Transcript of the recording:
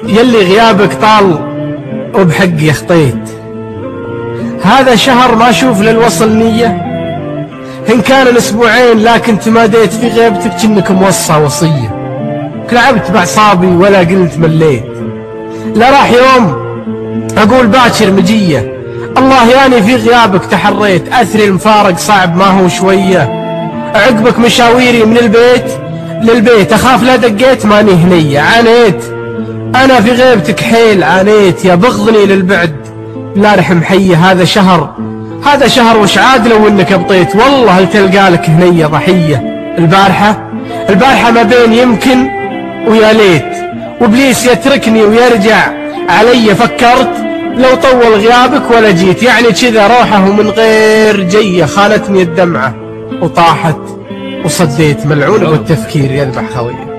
يلي غيابك طال وبحقي خطيت، هذا شهر ما اشوف للوصل نية، إن كان الأسبوعين لكن تماديت في غيبتك كنك موصى وصية، لعبت بعصابي ولا قلت مليت، لا راح يوم أقول باكر مجية، الله ياني في غيابك تحريت، أثري المفارق صعب ما هو شوية، عقبك مشاويري من البيت للبيت، أخاف لا دقيت ماني هنية، عانيت أنا في غيبتك حيل عانيت، يا بغضني للبعد لا رحم حية، هذا شهر وش عاد لو انك ابطيت، والله هل تلقالك هنية ضحية، البارحة ما بين يمكن ويا ليت، وابليس يتركني ويرجع علي، فكرت لو طول غيابك ولا جيت، يعني كذا روحه من غير جية، خانتني الدمعة وطاحت وصديت، ملعون والتفكير يذبح خويه.